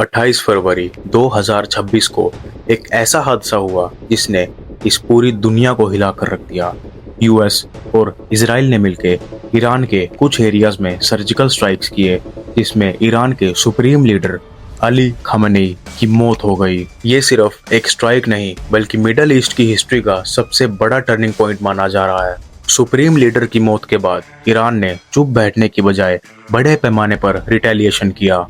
28 फरवरी 2026 को एक ऐसा हादसा हुआ जिसने इस पूरी दुनिया को हिला कर रख दिया। यूएस और इजराइल ने मिलकर ईरान के कुछ एरियाज में सर्जिकल स्ट्राइक्स किए, जिसमें ईरान के सुप्रीम लीडर अली खamenei की मौत हो गई। ये सिर्फ एक स्ट्राइक नहीं बल्कि मिडल ईस्ट की हिस्ट्री का सबसे बड़ा टर्निंग पॉइंट माना जा रहा है। सुप्रीम लीडर की मौत के बाद ईरान ने चुप बैठने की बजाय बड़े पैमाने पर रिटेलिएशन किया।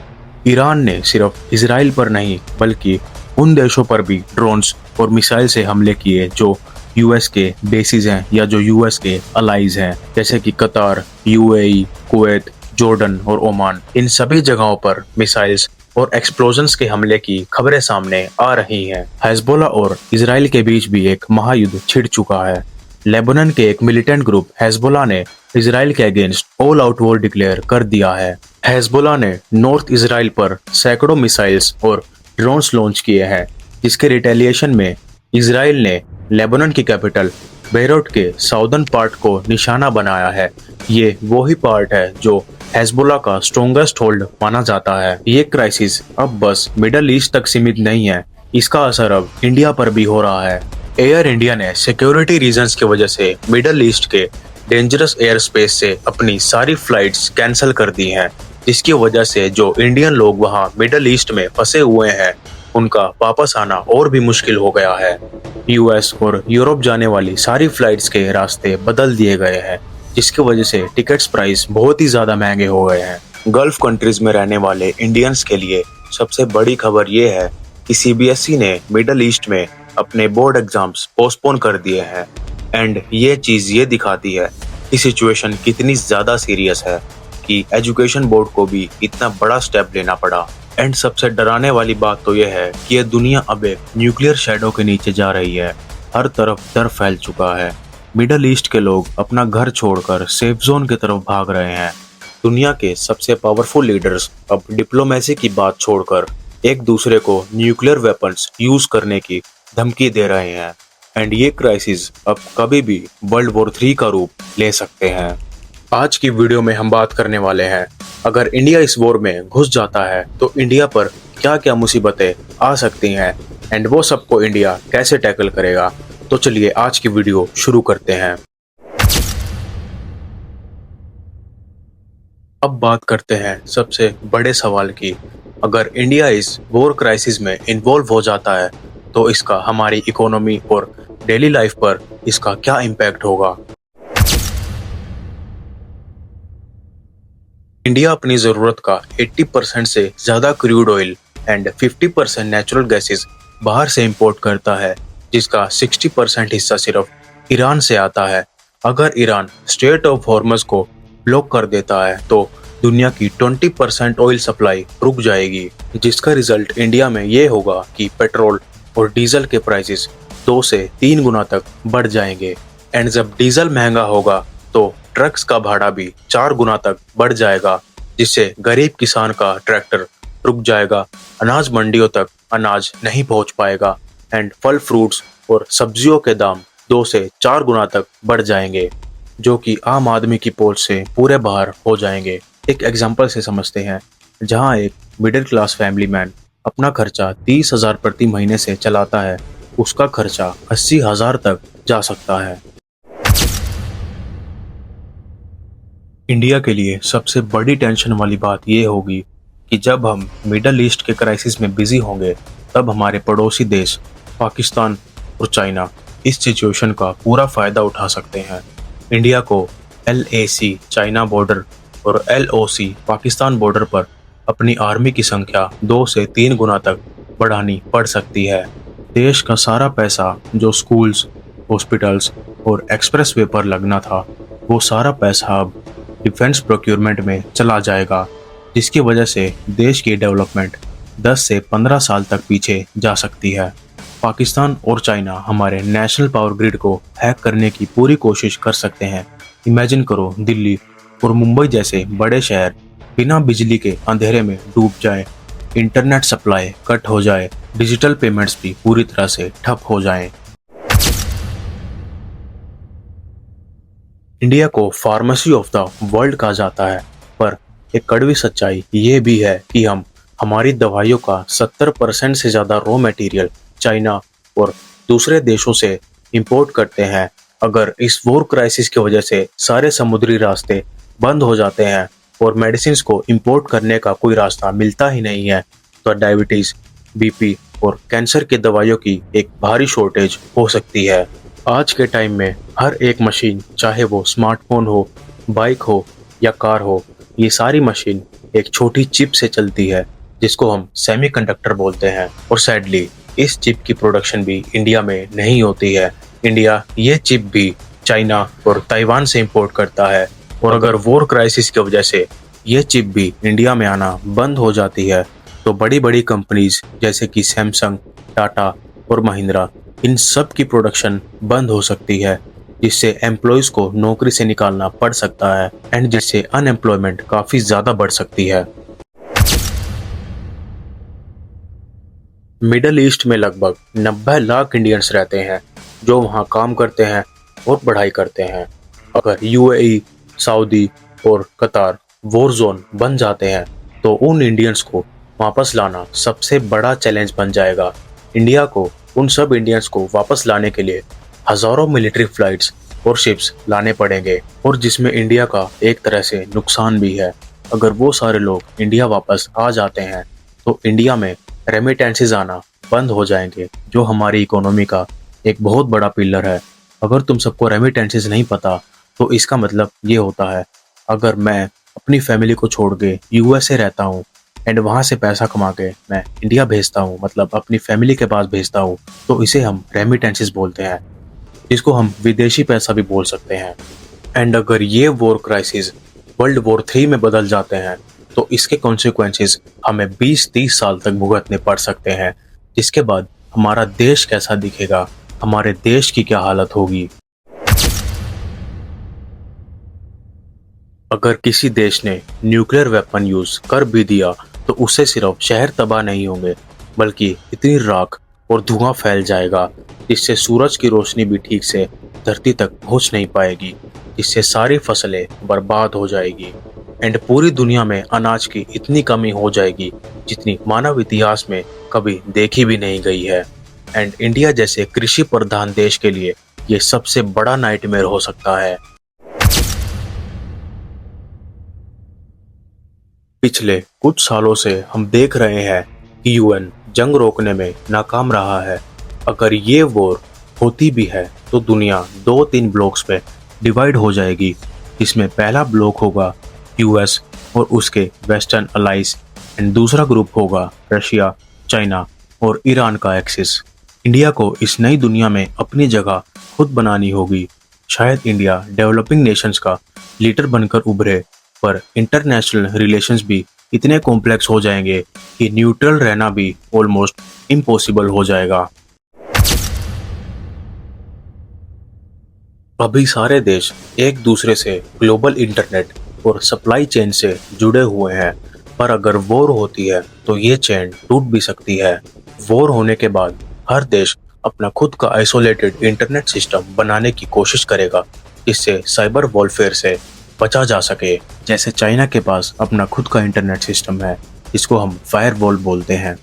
ईरान ने सिर्फ इजराइल पर नहीं बल्कि उन देशों पर भी ड्रोन्स और मिसाइल से हमले किए जो यूएस के बेसिस हैं या जो यूएस के अलाइज हैं, जैसे कि कतार, यूएई, कुवैत, जॉर्डन और ओमान। इन सभी जगहों पर मिसाइल्स और एक्सप्लोजन्स के हमले की खबरें सामने आ रही हैं। हिजबुल्लाह और इजराइल के बीच भी एक महायुद्ध छिड़ चुका है। लेबनान के एक मिलिटेंट ग्रुप हिजबुल्लाह ने इजराइल के against all out war declare कर दिया है। हिजबुल्लाह ने नॉर्थ इजराइल पर सैकड़ों मिसाइल्स और ड्रोन्स लॉन्च किए हैं, जिसके रिटेलिएशन में इजराइल ने लेबनान की कैपिटल बेरूट के साउदर्न पार्ट को निशाना बनाया है। ये वही पार्ट है जो हिजबुल्लाह का स्ट्रॉन्गेस्ट होल्ड माना जाता है। ये क्राइसिस अब बस मिडल ईस्ट तक सीमित नहीं है, इसका असर अब इंडिया पर भी हो रहा है। एयर इंडिया ने सिक्योरिटी रीजंस की वजह से मिडल ईस्ट के डेंजरस एयर स्पेस से अपनी सारी फ्लाइट्स कैंसिल कर दी हैं, जिसकी वजह से जो इंडियन लोग वहां मिडल ईस्ट में फंसे हुए हैं उनका वापस आना और भी मुश्किल हो गया है। यूएस और यूरोप जाने वाली सारी फ्लाइट्स के रास्ते बदल दिए गए हैं, जिसकी वजह से टिकट्स प्राइस बहुत ही ज्यादा महंगे हो गए हैं। गल्फ कंट्रीज में रहने वाले इंडियंस के लिए सबसे बड़ी खबर ये है कि सीबीएसई ने मिडल ईस्ट में अपने बोर्ड एग्जाम्स पोस्टपोन कर दिए हैं। एंड ये चीज ये दिखाती है कि सिचुएशन कितनी ज्यादा सीरियस है कि एजुकेशन बोर्ड को भी इतना बड़ा स्टेप लेना पड़ा। एंड सबसे डराने वाली बात तो यह है कि यह दुनिया अब एक न्यूक्लियर शैडो के नीचे जा रही है। हर तरफ डर फैल चुका है। मिडल ईस्ट के लोग अपना घर छोड़कर सेफ जोन की तरफ भाग रहे हैं। दुनिया के सबसे पावरफुल लीडर्स अब डिप्लोमेसी की बात छोड़कर एक दूसरे को न्यूक्लियर वेपन्स यूज करने की धमकी दे रहे हैं। एंड ये क्राइसिस अब कभी भी वर्ल्ड वॉर 3 का रूप ले सकते हैं। आज की वीडियो में हम बात करने वाले हैं, अगर इंडिया इस वॉर में घुस जाता है तो इंडिया पर क्या क्या मुसीबतें आ सकती हैं एंड वो सबको इंडिया कैसे टैकल करेगा। तो चलिए आज की वीडियो शुरू करते हैं। अब बात करते हैं सबसे बड़े सवाल की, अगर इंडिया इस वॉर क्राइसिस में इन्वॉल्व हो जाता है तो इसका हमारी इकोनॉमी और डेली लाइफ पर इसका क्या इम्पैक्ट होगा। इंडिया अपनी जरूरत का 80% से ज्यादा crude oil and 50% natural gases बाहर से इंपोर्ट करता है, जिसका 60% हिस्सा सिर्फ ईरान से आता है। अगर ईरान स्ट्रेट ऑफ हॉर्मज को ब्लॉक कर देता है तो दुनिया की 20% ऑयल सप्लाई रुक जाएगी, जिसका रिजल्ट इंडिया में ये होगा कि पेट्रोल और डीजल के प्राइसेस 2 से 3 गुना तक बढ़ जाएंगे। एंड जब डीजल महंगा होगा तो ट्रक्स का भाड़ा भी 4 गुना तक बढ़ जाएगा, जिससे गरीब किसान का ट्रैक्टर रुक जाएगा। अनाज मंडियों तक अनाज नहीं पहुंच पाएगा एंड फल फ्रूट्स और सब्जियों के दाम 2 से 4 गुना तक बढ़ जाएंगे, जो कि आम आदमी की पहुंच से पूरे बाहर हो जाएंगे। एक एग्जांपल से समझते हैं, जहां एक मिडिल क्लास फैमिली मैन अपना खर्चा 30,000 प्रति महीने से चलाता है, उसका खर्चा 80,000 तक जा सकता है। इंडिया के लिए सबसे बड़ी टेंशन वाली बात ये होगी कि जब हम मिडल ईस्ट के क्राइसिस में बिजी होंगे तब हमारे पड़ोसी देश पाकिस्तान और चाइना इस सिचुएशन का पूरा फायदा उठा सकते हैं। इंडिया को LAC चाइना बॉर्डर और LOC पाकिस्तान बॉर्डर पर अपनी आर्मी की संख्या 2 से 3 गुना तक बढ़ानी पड़ सकती है। देश का सारा पैसा जो स्कूल्स, हॉस्पिटल्स और एक्सप्रेसवे पर लगना था, वो सारा पैसा अब डिफेंस प्रोक्योरमेंट में चला जाएगा, जिसकी वजह से देश की डेवलपमेंट 10 से 15 साल तक पीछे जा सकती है। पाकिस्तान और चाइना हमारे नेशनल पावर ग्रिड को हैक करने की पूरी कोशिश कर सकते हैं। इमेजिन करो, दिल्ली और मुंबई जैसे बड़े शहर बिना बिजली के अंधेरे में डूब जाए, इंटरनेट सप्लाई कट हो जाए, डिजिटल पेमेंट्स भी पूरी तरह से ठप हो जाएं। इंडिया को फार्मेसी ऑफ द वर्ल्ड कहा जाता है, पर एक कड़वी सच्चाई ये भी है कि हम हमारी दवाइयों का 70% से ज़्यादा रॉ मटेरियल चाइना और दूसरे देशों से इंपोर्ट करते हैं। अगर इस वॉर क्राइसिस की वजह से सारे समुद्री रास्ते बंद हो जाते हैं और मेडिसिन को इंपोर्ट करने का कोई रास्ता मिलता ही नहीं है, तो डायबिटीज, बीपी और कैंसर की दवाइयों की एक भारी शॉर्टेज हो सकती है। आज के टाइम में हर एक मशीन, चाहे वो स्मार्टफोन हो, बाइक हो या कार हो, ये सारी मशीन एक छोटी चिप से चलती है जिसको हम सेमीकंडक्टर बोलते हैं। और सैडली इस चिप की प्रोडक्शन भी इंडिया में नहीं होती है। इंडिया ये चिप भी चाइना और ताइवान से इंपोर्ट करता है। और अगर वॉर क्राइसिस की वजह से ये चिप भी इंडिया में आना बंद हो जाती है, तो बड़ी बड़ी कंपनीज जैसे कि सैमसंग, टाटा और महिंद्रा, इन सब की प्रोडक्शन बंद हो सकती है, जिससे एम्प्लॉयज को नौकरी से निकालना पड़ सकता है एंड जिससे अनएम्प्लॉयमेंट काफी ज्यादा बढ़ सकती है। मिडल ईस्ट में लगभग 90 लाख इंडियंस रहते हैं जो वहाँ काम करते हैं और पढ़ाई करते हैं। अगर यूएई, सऊदी और कतार वॉर जोन बन जाते हैं तो उन इंडियंस को वापस लाना सबसे बड़ा चैलेंज बन जाएगा। इंडिया को उन सब इंडियंस को वापस लाने के लिए हजारों मिलिट्री फ्लाइट्स और शिप्स लाने पड़ेंगे, और जिसमें इंडिया का एक तरह से नुकसान भी है। अगर वो सारे लोग इंडिया वापस आ जाते हैं तो इंडिया में रेमिटेंसेस आना बंद हो जाएंगे, जो हमारी इकोनॉमी का एक बहुत बड़ा पिलर है। अगर तुम सबको रेमिटेंसेस नहीं पता तो इसका मतलब ये होता है, अगर मैं अपनी फैमिली को छोड़ के यूएसए रहता हूँ एंड वहाँ से पैसा कमा के मैं इंडिया भेजता हूँ, मतलब अपनी फैमिली के पास भेजता हूँ, तो इसे हम रेमिटेंसेस बोलते हैं, जिसको हम विदेशी पैसा भी बोल सकते हैं। एंड अगर ये वॉर क्राइसिस वर्ल्ड वॉर 3 में बदल जाते हैं तो इसके कॉन्सिक्वेंसेस हमें 20-30 साल तक भुगतने पड़ सकते हैं, जिसके बाद हमारा देश कैसा दिखेगा, हमारे देश की क्या हालत होगी। अगर किसी देश ने न्यूक्लियर वेपन यूज कर भी दिया तो उससे सिर्फ शहर तबाह नहीं होंगे, बल्कि इतनी राख और धुआं फैल जाएगा जिससे सूरज की रोशनी भी ठीक से धरती तक पहुंच नहीं पाएगी, जिससे सारी फसलें बर्बाद हो जाएगी एंड पूरी दुनिया में अनाज की इतनी कमी हो जाएगी जितनी मानव इतिहास में कभी देखी भी नहीं गई है। एंड इंडिया जैसे कृषि प्रधान देश के लिए ये सबसे बड़ा नाइटमेयर हो सकता है। पिछले कुछ सालों से हम देख रहे हैं कि यूएन जंग रोकने में नाकाम रहा है। अगर ये वॉर होती भी है तो दुनिया 2-3 ब्लॉक्स पे डिवाइड हो जाएगी, जिसमें पहला ब्लॉक होगा यूएस और उसके वेस्टर्न अलाइज एंड दूसरा ग्रुप होगा रशिया, चाइना और ईरान का एक्सिस। इंडिया को इस नई दुनिया में अपनी जगह खुद बनानी होगी। शायद इंडिया डेवलपिंग नेशंस का लीडर बनकर उभरे, पर इंटरनेशनल रिलेशंस भी इतने कॉम्प्लेक्स हो जाएंगे कि न्यूट्रल रहना भी ऑलमोस्ट इम्पॉसिबल हो जाएगा। अभी सारे देश एक दूसरे से ग्लोबल इंटरनेट और सप्लाई चेन से जुड़े हुए हैं, पर अगर वॉर होती है तो ये चेन टूट भी सकती है। वॉर होने के बाद हर देश अपना खुद का आइसोलेटेड इंटरनेट सिस्टम बनाने की कोशिश करेगा, जिससे साइबर वॉरफेयर से बचा जा सके। जैसे चाइना के पास अपना खुद का इंटरनेट सिस्टम है, जिसको हम फायरवॉल बोलते हैं।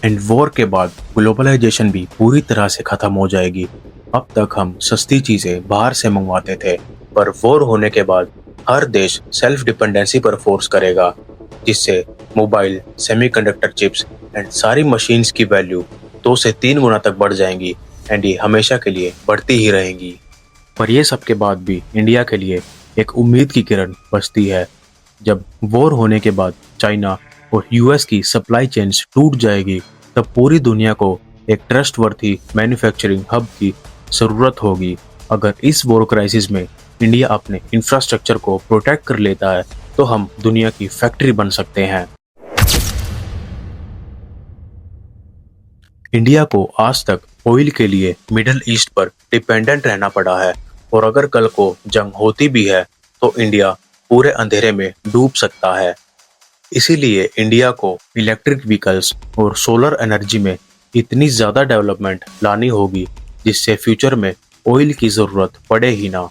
एंड वॉर के बाद ग्लोबलाइजेशन भी पूरी तरह से खत्म हो जाएगी। अब तक हम सस्ती चीजें बाहर से मंगवाते थे, पर वॉर होने के बाद हर देश सेल्फ डिपेंडेंसी पर फोर्स करेगा, जिससे मोबाइल, सेमीकंडक्टर चिप्स एंड सारी मशीन्स की वैल्यू 2 से 3 गुना तक बढ़ जाएंगी एंड ये हमेशा के लिए बढ़ती ही रहेंगी। पर ये सब के बाद भी इंडिया के लिए एक उम्मीद की किरण बचती है। जब वॉर होने के बाद चाइना और यूएस की सप्लाई चेन्स टूट जाएगी, तब पूरी दुनिया को एक ट्रस्टवर्थी मैन्युफैक्चरिंग हब की जरूरत होगी। अगर इस वॉर क्राइसिस में इंडिया अपने इंफ्रास्ट्रक्चर को प्रोटेक्ट कर लेता है तो हम दुनिया की फैक्ट्री बन सकते हैं। इंडिया को आज तक ऑयल के लिए मिडिल ईस्ट पर डिपेंडेंट रहना पड़ा है, और अगर कल को जंग होती भी है तो इंडिया पूरे अंधेरे में डूब सकता है। इसीलिए इंडिया को इलेक्ट्रिक व्हीकल्स और सोलर एनर्जी में इतनी ज़्यादा डेवलपमेंट लानी होगी, जिससे फ्यूचर में ऑयल की ज़रूरत पड़े ही ना।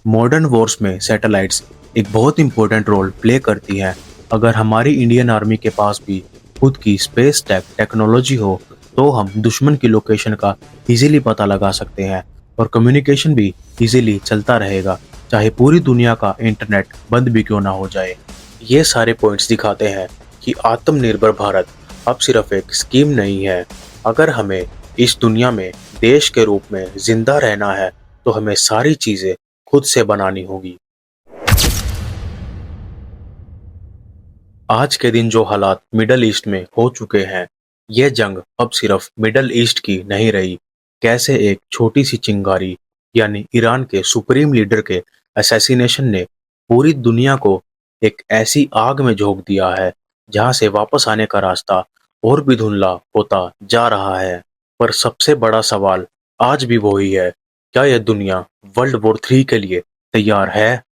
मॉडर्न वॉर्स में सैटेलाइट्स एक बहुत इंपॉर्टेंट रोल प्ले करती हैं। अगर हमारी इंडियन आर्मी के पास भी खुद की स्पेस टेक्नोलॉजी हो तो हम दुश्मन की लोकेशन का इजीली पता लगा सकते हैं और कम्युनिकेशन भी इजीली चलता रहेगा, चाहे पूरी दुनिया का इंटरनेट बंद भी क्यों ना हो जाए। ये सारे पॉइंट्स दिखाते हैं कि आत्मनिर्भर भारत अब सिर्फ एक स्कीम नहीं है। अगर हमें इस दुनिया में देश के रूप में जिंदा रहना है तो हमें सारी चीजें खुद से बनानी होगी। आज के दिन जो हालात मिडल ईस्ट में हो चुके हैं, ये जंग अब सिर्फ मिडल ईस्ट की नहीं रही। कैसे एक छोटी सी चिंगारी यानी ईरान के सुप्रीम लीडर के असैसिनेशन ने पूरी दुनिया को एक ऐसी आग में झोंक दिया है जहां से वापस आने का रास्ता और भी धुंधला होता जा रहा है। पर सबसे बड़ा सवाल आज भी वही है, क्या यह दुनिया वर्ल्ड वॉर 3 के लिए तैयार है?